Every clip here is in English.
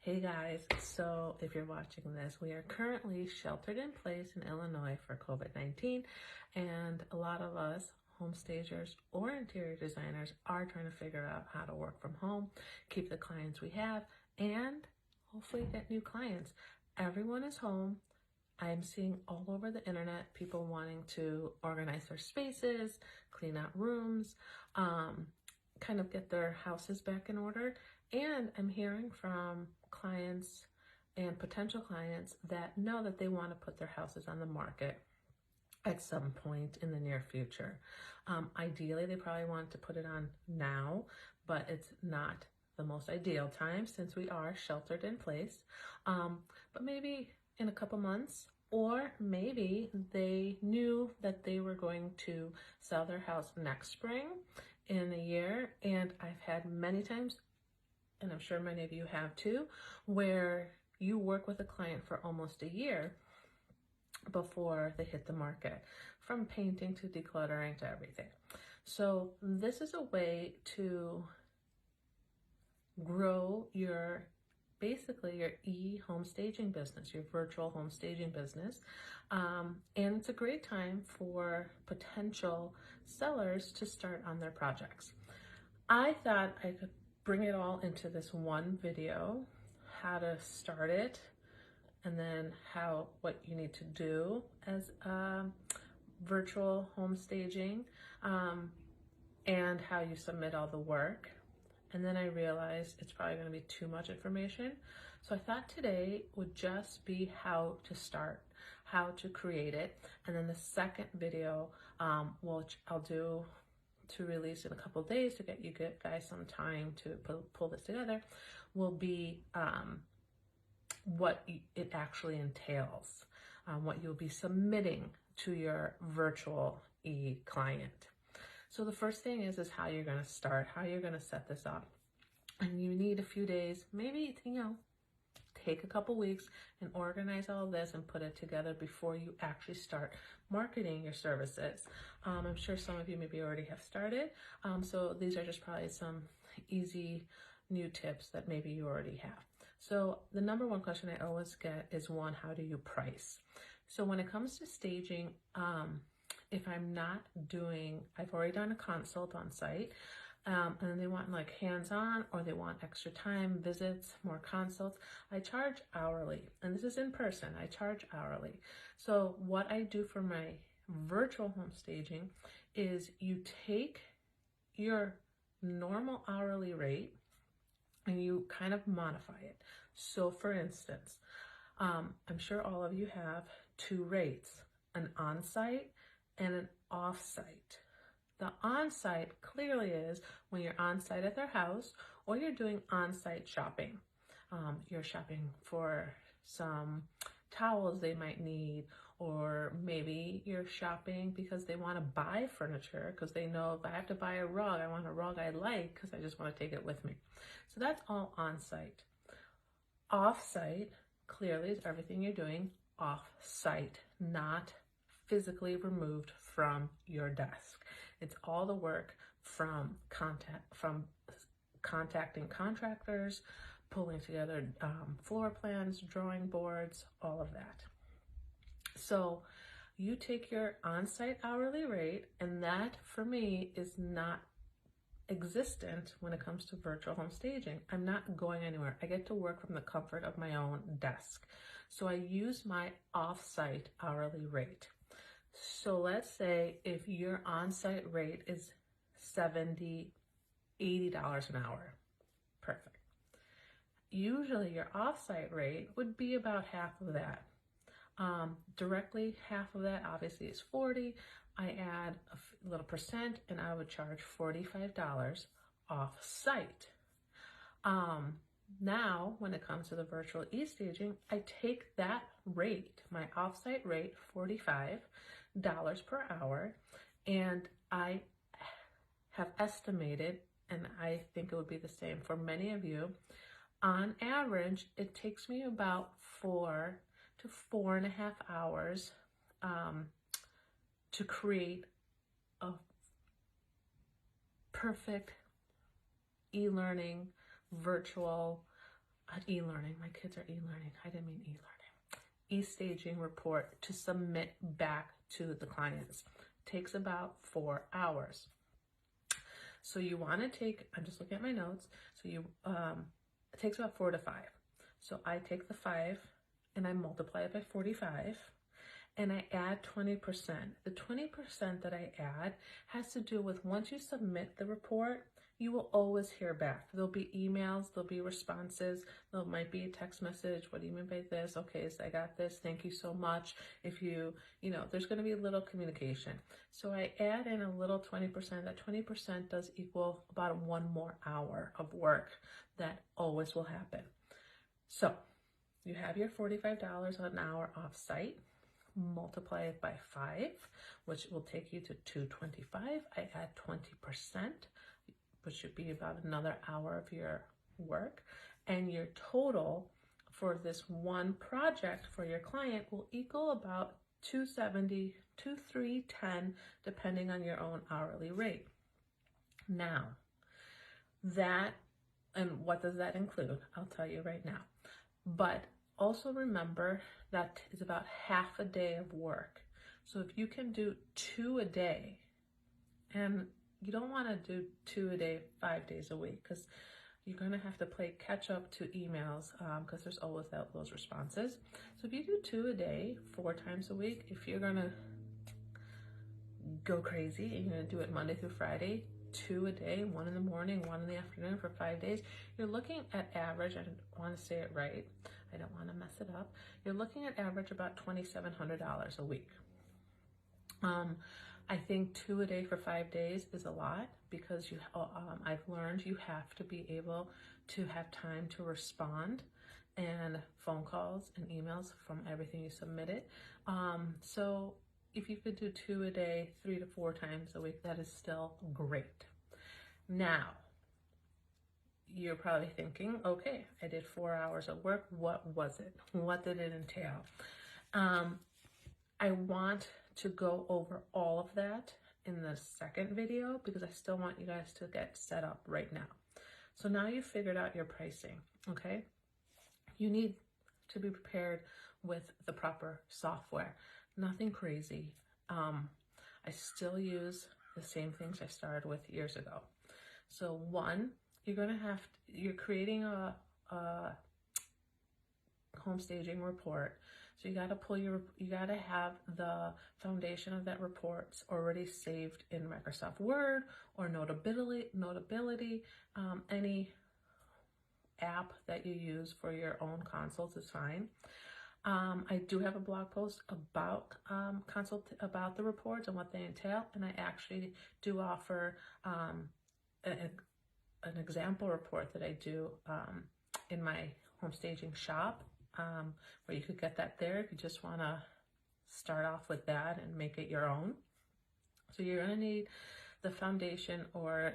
Hey guys, so if you're watching this, we are currently sheltered in place in Illinois for COVID-19, and a lot of us home stagers or interior designers are trying to figure out how to work from home, keep the clients we have, and hopefully get new clients. Everyone is home. I'm seeing all over the internet people wanting to organize their spaces, clean out rooms, kind of get their houses back in order. And I'm hearing from clients and potential clients that know that they want to put their houses on the market at some point in the near future. Ideally, they probably want to put it on now, but it's not the most ideal time since we are sheltered in place. But maybe in a couple months, or maybe they knew that they were going to sell their house next spring in a year. And I've had many times, and I'm sure many of you have too, where you work with a client for almost a year before they hit the market, from painting to decluttering to everything. So this is a way to grow basically your home staging business, your virtual home staging business. And it's a great time for potential sellers to start on their projects. I thought I could bring it all into this one video, how to start it, and then what you need to do as virtual home staging, and how you submit all the work. And then I realized it's probably going to be too much information. So I thought today would just be how to start, how to create it. And then the second video, which I'll do to release in a couple of days to get you guys some time to pull this together, will be what it actually entails, what you'll be submitting to your virtual client. So the first thing is how you're going to start, how you're going to set this up. And you need a few days, maybe, take a couple weeks and organize all this and put it together before you actually start marketing your services. I'm sure some of you maybe already have started. So these are just probably some easy new tips that maybe you already have. So the number one question I always get is one, how do you price? So when it comes to staging, if I'm not I've already done a consult on site, and they want like hands-on, or they want extra time, visits, more consults, I charge hourly. And this is in person, I charge hourly. So what I do for my virtual home staging is you take your normal hourly rate and you kind of modify it. So for instance, I'm sure all of you have two rates, an on-site and an off-site. The on-site clearly is when you're on-site at their house, or you're doing on-site shopping. You're shopping for some towels they might need, or maybe you're shopping because they want to buy furniture, because they know if I have to buy a rug, I want a rug I like because I just want to take it with me. So that's all on-site. Off-site clearly is everything you're doing off-site, not physically removed from your desk. It's all the work from contacting contractors, pulling together floor plans, drawing boards, all of that. So you take your on-site hourly rate, and that for me is not existent when it comes to virtual home staging. I'm not going anywhere. I get to work from the comfort of my own desk. So I use my off-site hourly rate. So let's say if your on-site rate is $70, $80 an hour, perfect. Usually your off-site rate would be about half of that. Directly half of that obviously is 40. I add a little percent and I would charge $45 off-site. Now, when it comes to the virtual e-staging, I take that rate, my off-site rate, $45 per hour, and I have estimated, and I think it would be the same for many of you, on average, it takes me about 4 to 4.5 hours to create a perfect e-learning virtual e-learning. My kids are e-learning. I didn't mean e-learning. E-staging report to submit back to the clients. Takes about 4 hours. So you want to take, I'm just looking at my notes. So it takes about 4 to 5. So I take the 5 and I multiply it by 45 and I add 20%. The 20% that I add has to do with once you submit the report, you will always hear back. There'll be emails, there'll be responses, there might be a text message. What do you mean by this? Okay, so I got this. Thank you so much. If there's going to be a little communication. So I add in a little 20%. That 20% does equal about 1 more hour of work that always will happen. So you have your $45 an hour off site. Multiply it by 5, which will take you to $225. I add 20%. Which should be about another hour of your work, and your total for this one project for your client will equal about $270 to $310 depending on your own hourly rate. Now that, and what does that include? I'll tell you right now, but also remember that is about half a day of work. So if you can do 2 a day, and you don't want to do 2 a day, 5 days a week, because you're going to have to play catch up to emails because there's always those responses. So if you do 2 a day, 4 times a week, if you're going to go crazy and you're going to do it Monday through Friday, 2 a day, 1 in the morning, 1 in the afternoon for 5 days, you're looking at average, I want to say it right, I don't want to mess it up, you're looking at average about $2,700 a week. I think 2 a day for 5 days is a lot because I've learned you have to be able to have time to respond and phone calls and emails from everything you submitted. So if you could do 2 a day, 3 to 4 times a week, that is still great. Now, you're probably thinking, okay, I did 4 hours of work. What was it? What did it entail? I want to go over all of that in the second video because I still want you guys to get set up right now. So now you've figured out your pricing, okay? You need to be prepared with the proper software. Nothing crazy. I still use the same things I started with years ago. So one, you're creating a home staging report. So you got to have the foundation of that reports already saved in Microsoft Word or Notability, any app that you use for your own consults is fine. I do have a blog post about about the reports and what they entail, and I actually do offer an example report that I do in my home staging shop. Where you could get that there if you just want to start off with that and make it your own. So you're going to need the foundation or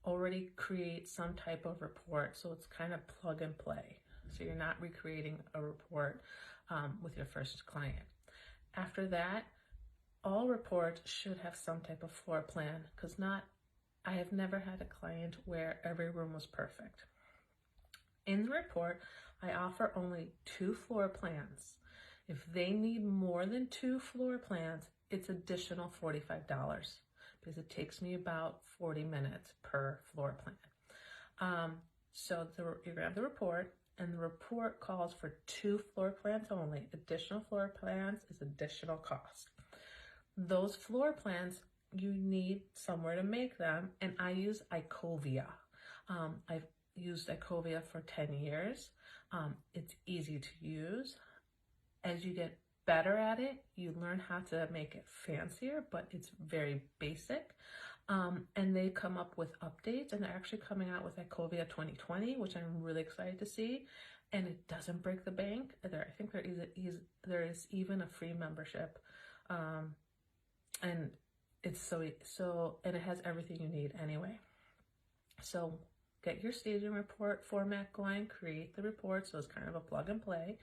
already create some type of report. So it's kind of plug and play. So you're not recreating a report with your first client. After that, all reports should have some type of floor plan because I have never had a client where every room was perfect. In the report, I offer only 2 floor plans. If they need more than 2 floor plans, it's additional $45 because it takes me about 40 minutes per floor plan. So you're gonna have the report, and the report calls for 2 floor plans only. Additional floor plans is additional cost. Those floor plans, you need somewhere to make them, and I use Icovia. I've used Icovia for 10 years. It's easy to use. As you get better at it, you learn how to make it fancier, but it's very basic. And they come up with updates, and they're actually coming out with Icovia 2020, which I'm really excited to see. And it doesn't break the bank. I think there is even a free membership, and it's so and it has everything you need anyway. So get your staging report format going, create the report, so it's kind of a plug and play.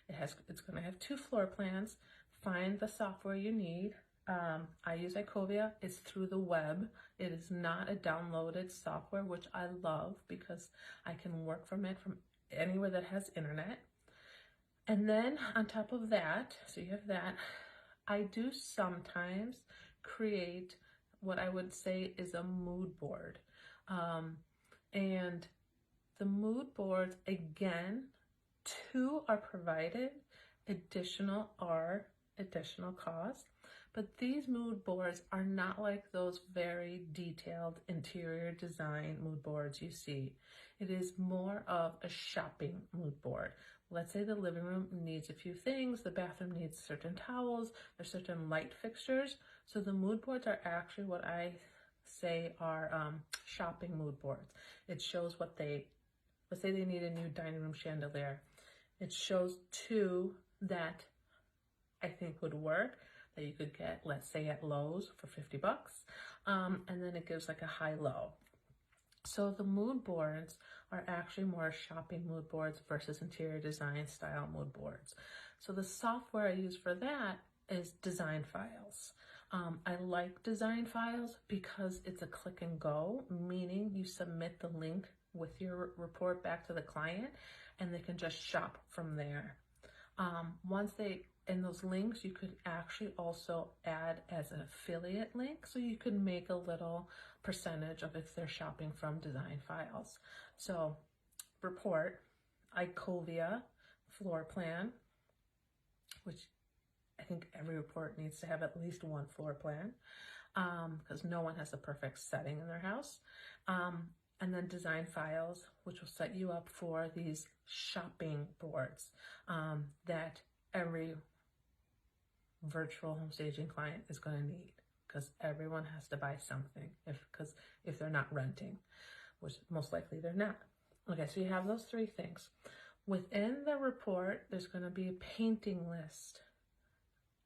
It's going to have 2 floor plans. Find the software you need. I use Icovia. It's through the web. It is not a downloaded software, which I love because I can work from it from anywhere that has internet. And then on top of that, so you have that, I do sometimes create what I would say is a mood board. And the mood boards, again, 2 are provided, additional cost. But these mood boards are not like those very detailed interior design mood boards you see. It is more of a shopping mood board. Let's say the living room needs a few things, the bathroom needs certain towels, there's certain light fixtures. So the mood boards are actually what I say are shopping mood boards. It shows what let's say they need a new dining room chandelier. It shows 2 that I think would work, that you could get, let's say at Lowe's for $50. And then it gives like a high-low. So the mood boards are actually more shopping mood boards versus interior design style mood boards. So the software I use for that is Design Files. I like Design Files because it's a click and go, meaning you submit the link with your report back to the client and they can just shop from there. In those links, you could actually also add as an affiliate link, so you could make a little percentage of if they're shopping from Design Files. So report, IQVIA, floor plan, which I think every report needs to have at least 1 floor plan, because no one has the perfect setting in their house. And then Design Files, which will set you up for these shopping boards that every virtual home staging client is going to need, because everyone has to buy something if they're not renting, which most likely they're not. Okay, so you have those 3 things. Within the report, there's going to be a painting list.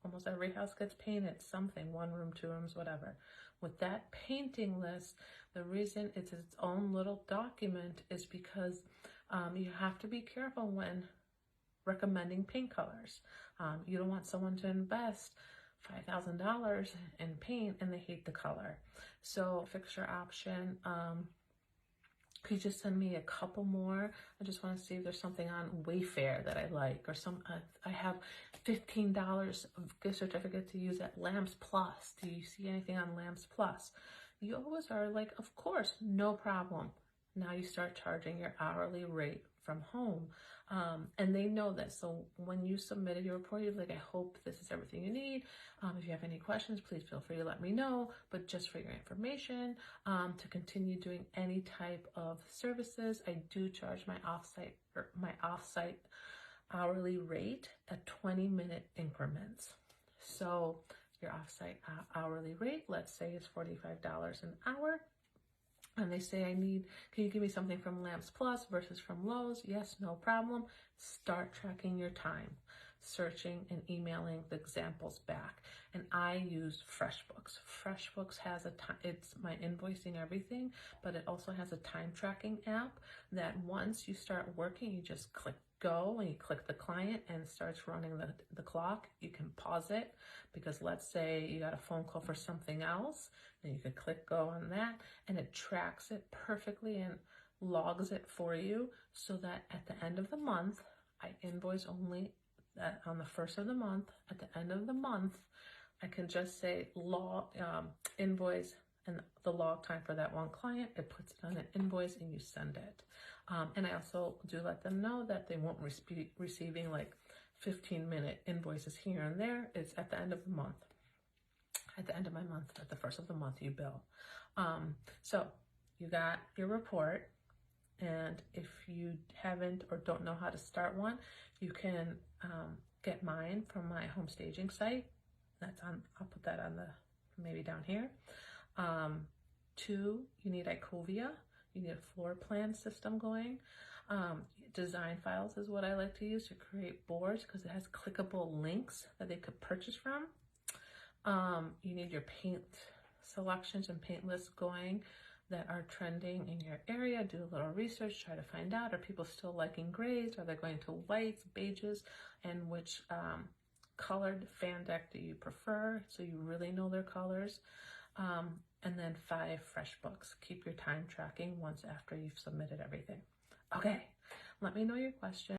Almost every house gets painted something, 1 room, 2 rooms, whatever. With that painting list, the reason it's its own little document is because you have to be careful when recommending paint colors. You don't want someone to invest $5,000 in paint and they hate the color. So fixture option, could you just send me a couple more? I just want to see if there's something on Wayfair that I like, or I have $15 of gift certificate to use at Lamps Plus. Do you see anything on Lamps Plus? You always are like, of course, no problem. Now you start charging your hourly rate from home. And they know this. So when you submitted your report, you're like, I hope this is everything you need. If you have any questions, please feel free to let me know. But just for your information, to continue doing any type of services, I do charge my offsite hourly rate at 20-minute increments. So your offsite hourly rate, let's say, is $45 an hour. And they say, can you give me something from Lamps Plus versus from Lowe's? Yes, no problem. Start tracking your time, searching and emailing the examples back. And I use FreshBooks. FreshBooks has it's my invoicing everything, but it also has a time tracking app that once you start working, you just click go and you click the client and it starts running the clock. You can pause it, because let's say you got a phone call for something else, and you could click go on that and it tracks it perfectly and logs it for you, so that at the end of the month, I invoice only on the first of the month. At the end of the month, I can just say invoice and the log time for that one client. It puts it on an invoice and you send it. And I also do let them know that they won't be receiving like 15-minute invoices here and there. It's at the end of the month. At the end of my month, at the first of the month, you bill. So you got your report. And if you haven't or don't know how to start one, you can get mine from my home staging site. That's on, I'll put that on maybe down here. 2, you need IQVIA. You need a floor plan system going. Design Files is what I like to use to create boards, because it has clickable links that they could purchase from. You need your paint selections and paint lists going that are trending in your area. Do a little research, try to find out, are people still liking grays? Are they going to whites, beiges? And which colored fan deck do you prefer? So you really know their colors. And then 5, FreshBooks. Keep your time tracking once after you've submitted everything. Okay, Let me know your question.